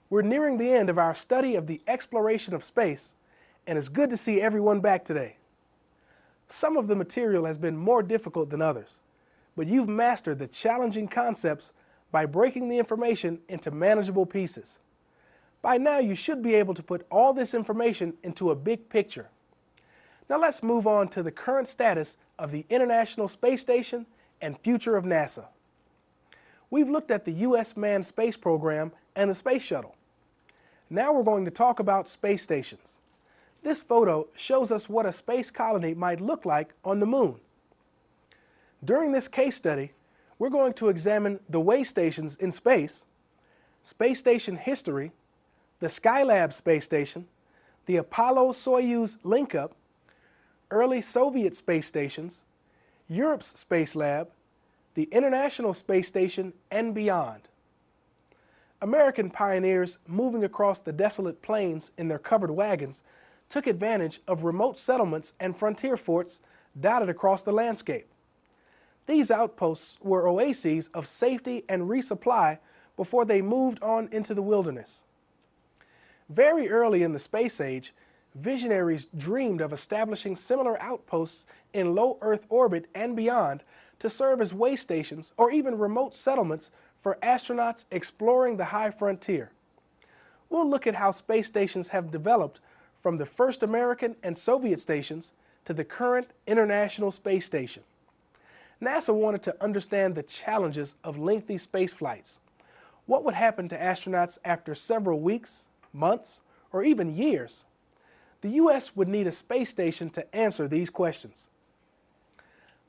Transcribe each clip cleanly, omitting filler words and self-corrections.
We're nearing the end of our study of the exploration of space, and it's good to see everyone back today. Some of the material has been more difficult than others, but you've mastered the challenging concepts by breaking the information into manageable pieces. By now, you should be able to put all this information into a big picture. Now let's move on to the current status of the International Space Station and future of NASA. We've looked at the U.S. manned space program and the space shuttle. Now we're going to talk about space stations. This photo shows us what a space colony might look like on the moon. During this case study, we're going to examine the way stations in space station history, the Skylab space station, the Apollo-Soyuz link-up, early Soviet space stations, Europe's space lab, the International Space Station, and beyond. American pioneers moving across the desolate plains in their covered wagons took advantage of remote settlements and frontier forts dotted across the landscape. These outposts were oases of safety and resupply before they moved on into the wilderness. Very early in the space age, visionaries dreamed of establishing similar outposts in low Earth orbit and beyond to serve as way stations or even remote settlements for astronauts exploring the high frontier. We'll look at how space stations have developed from the first American and Soviet stations to the current International Space Station. NASA wanted to understand the challenges of lengthy space flights. What would happen to astronauts after several weeks, months, or even years? The U.S. would need a space station to answer these questions.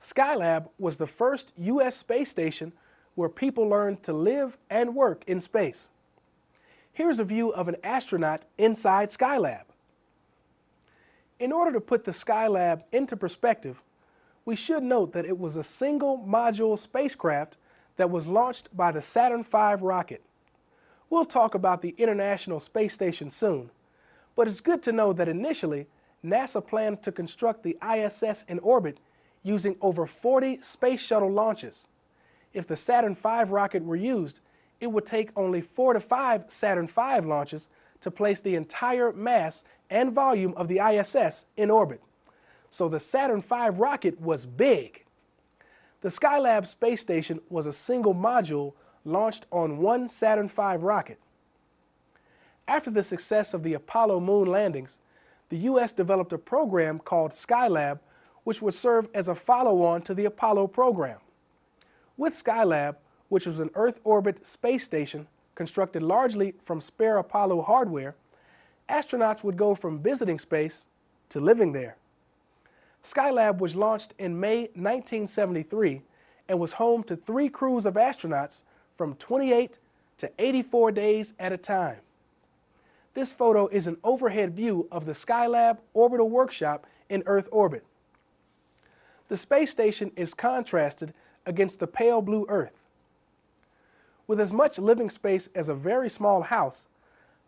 Skylab was the first U.S. space station where people learned to live and work in space. Here's a view of an astronaut inside Skylab. In order to put the Skylab into perspective, we should note that it was a single module spacecraft that was launched by the Saturn V rocket. We'll talk about the International Space Station soon, but it's good to know that initially NASA planned to construct the ISS in orbit using over 40 space shuttle launches. If the Saturn V rocket were used, it would take only 4 to 5 Saturn V launches to place the entire mass and volume of the ISS in orbit. So the Saturn V rocket was big. The Skylab space station was a single module launched on one Saturn V rocket. After the success of the Apollo moon landings, the U.S. developed a program called Skylab, which would serve as a follow-on to the Apollo program. With Skylab, which was an Earth orbit space station constructed largely from spare Apollo hardware, astronauts would go from visiting space to living there. Skylab was launched in May 1973 and was home to 3 crews of astronauts from 28 to 84 days at a time. This photo is an overhead view of the Skylab orbital workshop in Earth orbit. The space station is contrasted against the pale blue Earth. With as much living space as a very small house,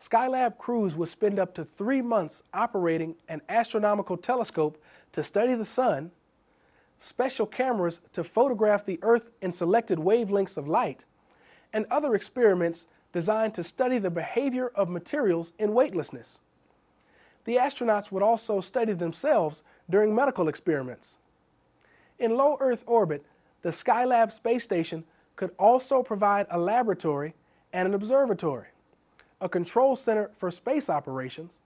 Skylab crews would spend up to 3 months operating an astronomical telescope to study the sun, special cameras to photograph the Earth in selected wavelengths of light, and other experiments designed to study the behavior of materials in weightlessness. The astronauts would also study themselves during medical experiments. In low Earth orbit, the Skylab space station could also provide a laboratory and an observatory, a control center for space operations,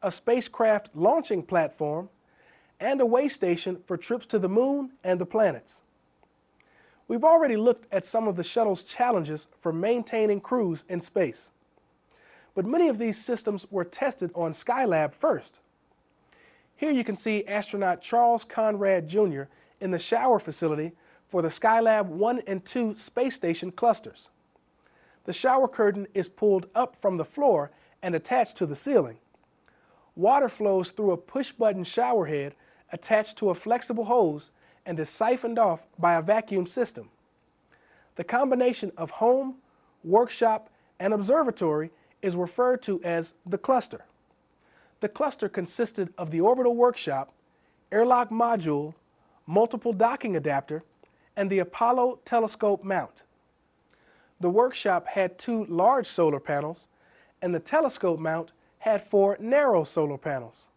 a spacecraft launching platform, and a way station for trips to the moon and the planets. We've already looked at some of the shuttle's challenges for maintaining crews in space, but many of these systems were tested on Skylab first. Here you can see astronaut Charles Conrad Jr. in the shower facility for the Skylab 1 and 2 space station clusters. The shower curtain is pulled up from the floor and attached to the ceiling. Water flows through a push-button shower head attached to a flexible hose and is siphoned off by a vacuum system. The combination of home, workshop, and observatory is referred to as the cluster. The cluster consisted of the orbital workshop, airlock module, multiple docking adapter, and the Apollo telescope mount. The workshop had 2 large solar panels and the telescope mount had 4 narrow solar panels.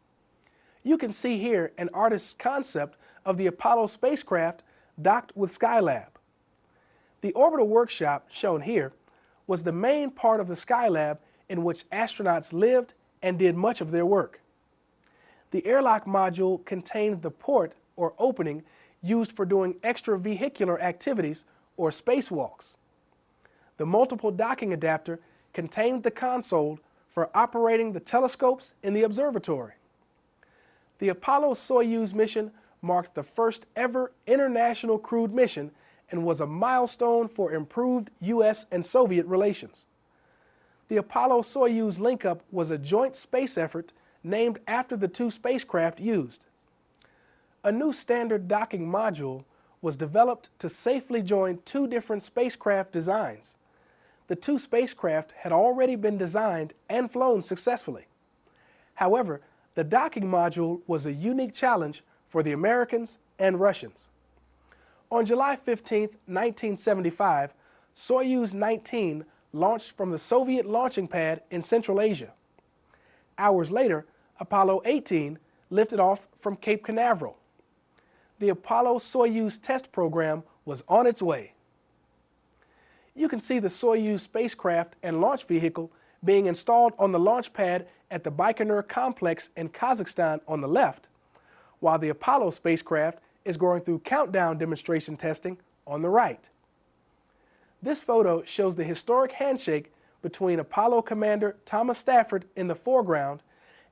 You can see here an artist's concept of the Apollo spacecraft docked with Skylab. The orbital workshop, shown here, was the main part of the Skylab in which astronauts lived and did much of their work. The airlock module contained the port or opening used for doing extravehicular activities or spacewalks. The multiple docking adapter contained the console for operating the telescopes in the observatory. The Apollo-Soyuz mission marked the first ever international crewed mission and was a milestone for improved U.S. and Soviet relations. The Apollo-Soyuz link-up was a joint space effort named after the two spacecraft used. A new standard docking module was developed to safely join two different spacecraft designs. The two spacecraft had already been designed and flown successfully. However, the docking module was a unique challenge for the Americans and Russians. On July 15, 1975, Soyuz 19 launched from the Soviet launching pad in Central Asia. Hours later, Apollo 18 lifted off from Cape Canaveral. The Apollo-Soyuz test program was on its way. You can see the Soyuz spacecraft and launch vehicle being installed on the launch pad at the Baikonur complex in Kazakhstan on the left, while the Apollo spacecraft is going through countdown demonstration testing on the right. This photo shows the historic handshake between Apollo Commander Thomas Stafford in the foreground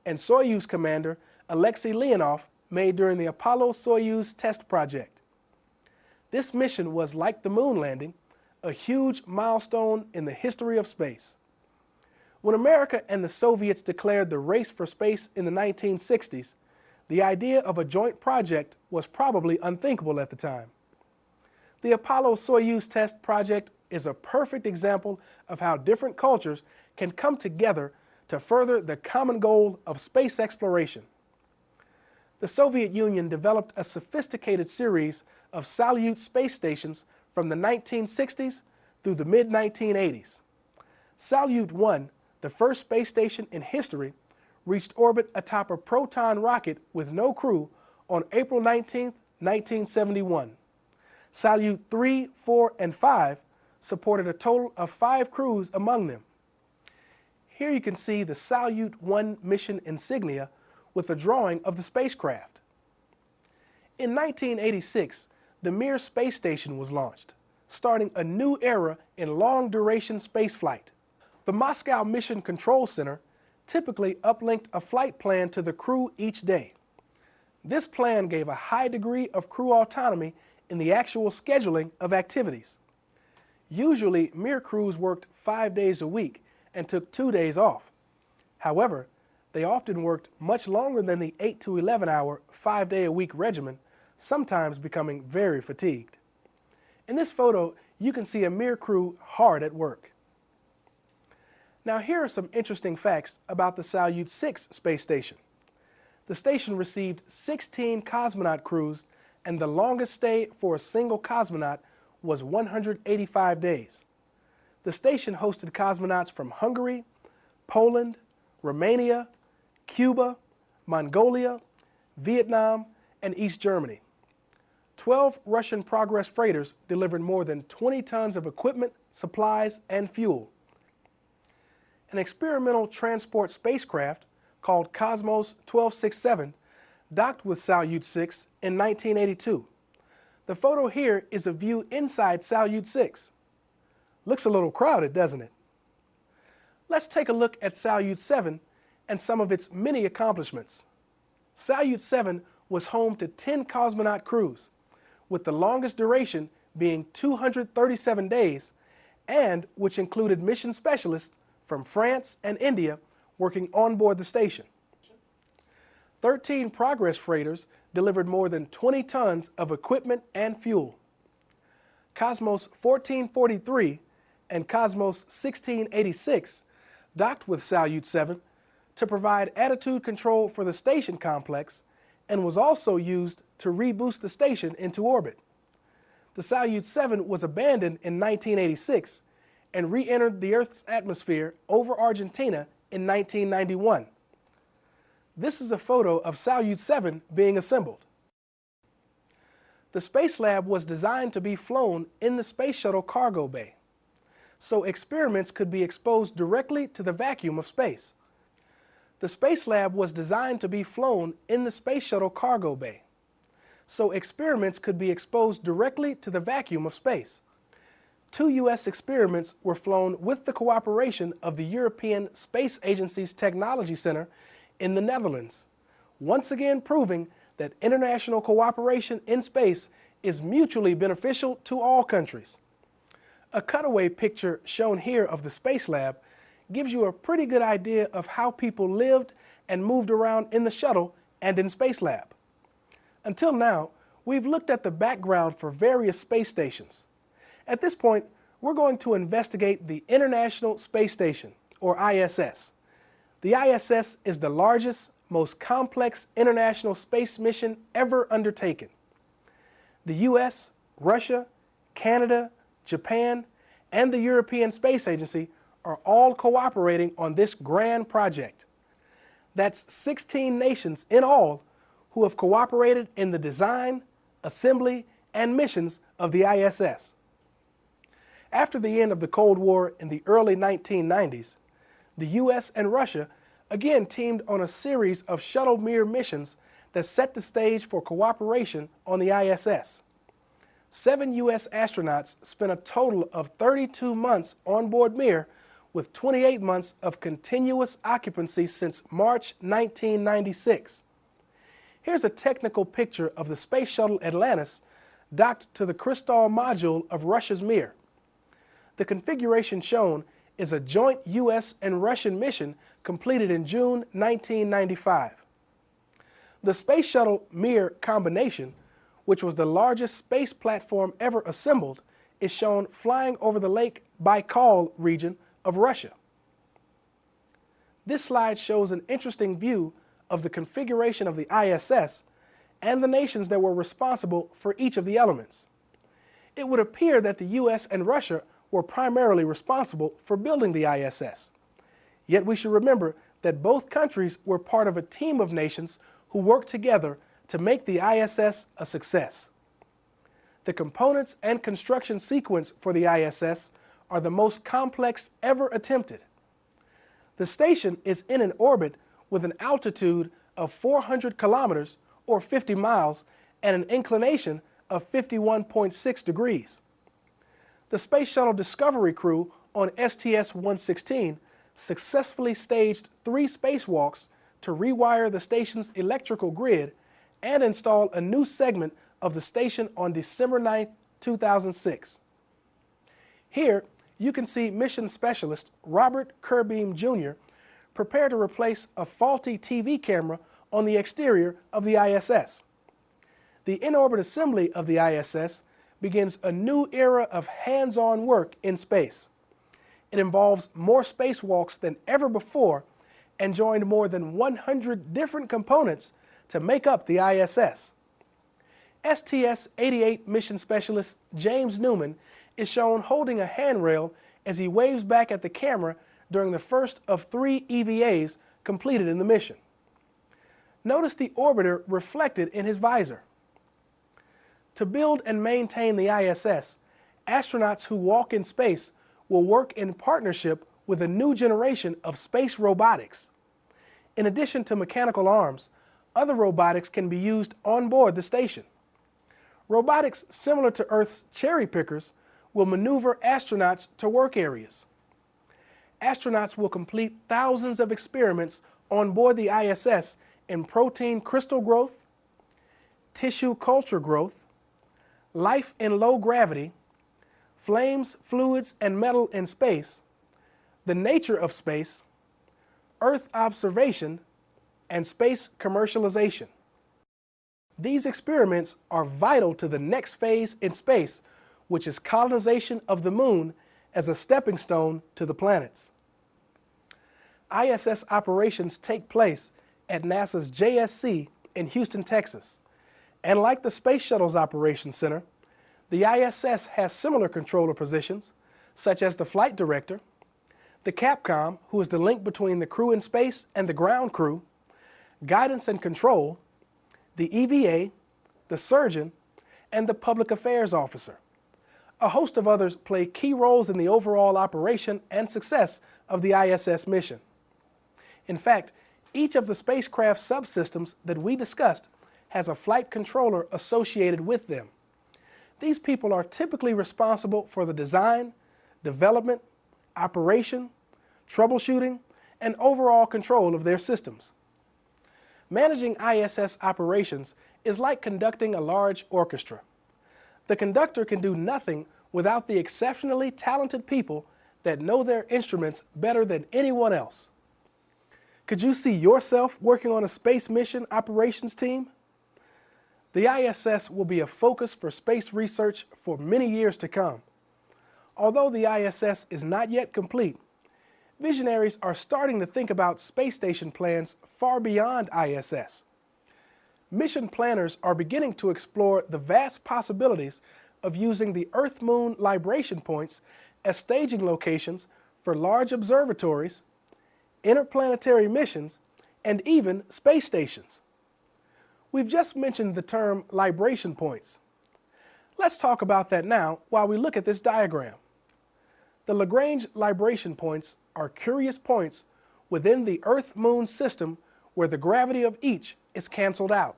and Soyuz Commander Alexei Leonov made during the Apollo-Soyuz test project. This mission was, like the moon landing, a huge milestone in the history of space. When America and the Soviets declared the race for space in the 1960s, the idea of a joint project was probably unthinkable at the time. The Apollo-Soyuz test project is a perfect example of how different cultures can come together to further the common goal of space exploration. The Soviet Union developed a sophisticated series of Salyut space stations from the 1960s through the mid-1980s. Salyut 1, the first space station in history, reached orbit atop a Proton rocket with no crew on April 19, 1971. Salyut 3, 4, and 5 supported a total of 5 crews among them. Here you can see the Salyut 1 mission insignia with a drawing of the spacecraft. In 1986, the Mir space station was launched, starting a new era in long-duration spaceflight. The Moscow Mission Control Center typically uplinked a flight plan to the crew each day. This plan gave a high degree of crew autonomy in the actual scheduling of activities. Usually, Mir crews worked 5 days a week and took 2 days off. However, they often worked much longer than the 8 to 11 hour, 5-day-a-week regimen, sometimes becoming very fatigued. In this photo, you can see a Mir crew hard at work. Now here are some interesting facts about the Salyut 6 space station. The station received 16 cosmonaut crews, and the longest stay for a single cosmonaut was 185 days. The station hosted cosmonauts from Hungary, Poland, Romania, Cuba, Mongolia, Vietnam, and East Germany. 12 Russian Progress freighters delivered more than 20 tons of equipment, supplies, and fuel. An experimental transport spacecraft called Cosmos 1267 docked with Salyut 6 in 1982. The photo here is a view inside Salyut 6. Looks a little crowded, doesn't it? Let's take a look at Salyut 7 and some of its many accomplishments. Salyut 7 was home to 10 cosmonaut crews, with the longest duration being 237 days, and which included mission specialists from France and India working on board the station. 13 Progress freighters delivered more than 20 tons of equipment and fuel. Cosmos 1443 and Cosmos 1686 docked with Salyut 7 to provide attitude control for the station complex and was also used to reboost the station into orbit. The Salyut 7 was abandoned in 1986 and re-entered the Earth's atmosphere over Argentina in 1991. This is a photo of Salyut 7 being assembled. The Space Lab was designed to be flown in the Space Shuttle cargo bay, so experiments could be exposed directly to the vacuum of space. The Space Lab was designed to be flown in the Space Shuttle cargo bay, so experiments could be exposed directly to the vacuum of space. 2 U.S. experiments were flown with the cooperation of the European Space Agency's Technology Center in the Netherlands, once again proving that international cooperation in space is mutually beneficial to all countries. A cutaway picture shown here of the Space Lab gives you a pretty good idea of how people lived and moved around in the shuttle and in Space Lab. Until now, we've looked at the background for various space stations. At this point, we're going to investigate the International Space Station, or ISS. The ISS is the largest, most complex international space mission ever undertaken. The US, Russia, Canada, Japan, and the European Space Agency are all cooperating on this grand project. That's 16 nations in all who have cooperated in the design, assembly, and missions of the ISS. After the end of the Cold War in the early 1990s, the US and Russia again teamed on a series of shuttle Mir missions that set the stage for cooperation on the ISS. 7 U.S. astronauts spent a total of 32 months on board Mir, with 28 months of continuous occupancy since March 1996. Here's a technical picture of the Space Shuttle Atlantis docked to the Kristall module of Russia's Mir. The configuration shown is a joint U.S. and Russian mission completed in June 1995. The Space Shuttle Mir combination, which was the largest space platform ever assembled, is shown flying over the Lake Baikal region of Russia. This slide shows an interesting view of the configuration of the ISS and the nations that were responsible for each of the elements. It would appear that the US and Russia were primarily responsible for building the ISS. Yet we should remember that both countries were part of a team of nations who worked together to make the ISS a success. The components and construction sequence for the ISS are the most complex ever attempted. The station is in an orbit with an altitude of 400 kilometers or 50 miles and an inclination of 51.6 degrees. The Space Shuttle Discovery crew on STS-116 successfully staged 3 spacewalks to rewire the station's electrical grid and install a new segment of the station on December 9, 2006. Here, you can see mission specialist Robert Kerbeam Jr. prepare to replace a faulty TV camera on the exterior of the ISS. The in-orbit assembly of the ISS begins a new era of hands-on work in space. It involves more spacewalks than ever before and joined more than 100 different components to make up the ISS. STS-88 mission specialist James Newman is shown holding a handrail as he waves back at the camera during the first of 3 EVAs completed in the mission. Notice the orbiter reflected in his visor. To build and maintain the ISS, astronauts who walk in space will work in partnership with a new generation of space robotics. In addition to mechanical arms, other robotics can be used on board the station. Robotics similar to Earth's cherry pickers will maneuver astronauts to work areas. Astronauts will complete thousands of experiments on board the ISS in protein crystal growth, tissue culture growth, life in low gravity, flames, fluids, and metal in space, the nature of space, Earth observation, and space commercialization. These experiments are vital to the next phase in space, which is colonization of the moon as a stepping stone to the planets. ISS operations take place at NASA's JSC in Houston, Texas. And like the Space Shuttle's Operations Center, the ISS has similar controller positions, such as the flight director, the Capcom, who is the link between the crew in space and the ground crew, guidance and control, the EVA, the surgeon, and the public affairs officer. A host of others play key roles in the overall operation and success of the ISS mission. In fact, each of the spacecraft subsystems that we discussed has a flight controller associated with them. These people are typically responsible for the design, development, operation, troubleshooting, and overall control of their systems. Managing ISS operations is like conducting a large orchestra. The conductor can do nothing without the exceptionally talented people that know their instruments better than anyone else. Could you see yourself working on a space mission operations team? The ISS will be a focus for space research for many years to come. Although the ISS is not yet complete, visionaries are starting to think about space station plans far beyond ISS. Mission planners are beginning to explore the vast possibilities of using the Earth-Moon libration points as staging locations for large observatories, interplanetary missions, and even space stations. We've just mentioned the term libration points. Let's talk about that now while we look at this diagram. The Lagrange libration points are curious points within the Earth-Moon system where the gravity of each is canceled out.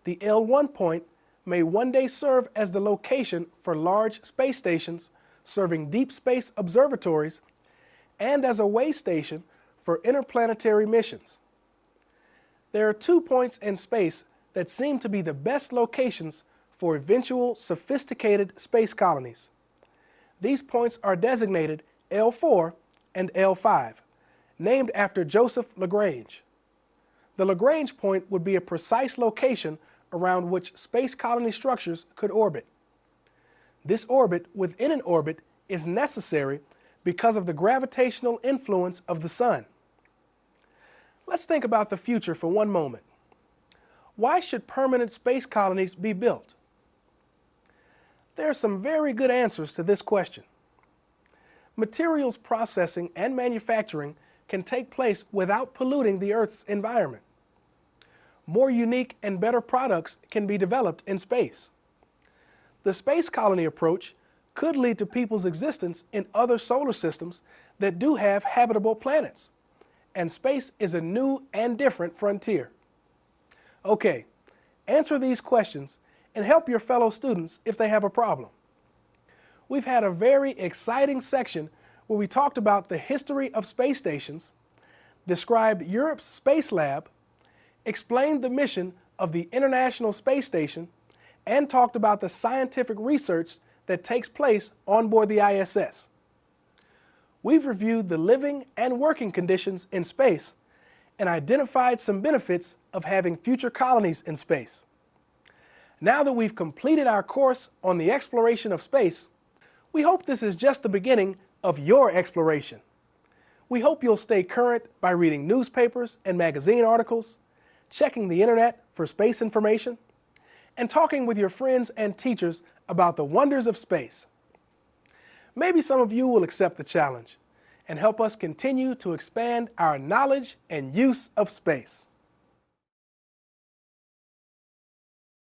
The L1 point may one day serve as the location for large space stations serving deep space observatories and as a way station for interplanetary missions. There are 2 points in space that seem to be the best locations for eventual sophisticated space colonies. These points are designated L4 and L5, named after Joseph Lagrange. The Lagrange point would be a precise location around which space colony structures could orbit. This orbit within an orbit is necessary because of the gravitational influence of the Sun. Let's think about the future for one moment. Why should permanent space colonies be built? There are some very good answers to this question. Materials processing and manufacturing can take place without polluting the Earth's environment. More unique and better products can be developed in space. The space colony approach could lead to people's existence in other solar systems that do have habitable planets, and space is a new and different frontier. Okay, answer these questions and help your fellow students if they have a problem. We've had a very exciting section where we talked about the history of space stations, described Europe's space lab, explained the mission of the International Space Station, and talked about the scientific research that takes place on board the ISS. We've reviewed the living and working conditions in space and identified some benefits of having future colonies in space. Now that we've completed our course on the exploration of space, we hope this is just the beginning of your exploration. We hope you'll stay current by reading newspapers and magazine articles, checking the internet for space information, and talking with your friends and teachers about the wonders of space. Maybe some of you will accept the challenge and help us continue to expand our knowledge and use of space.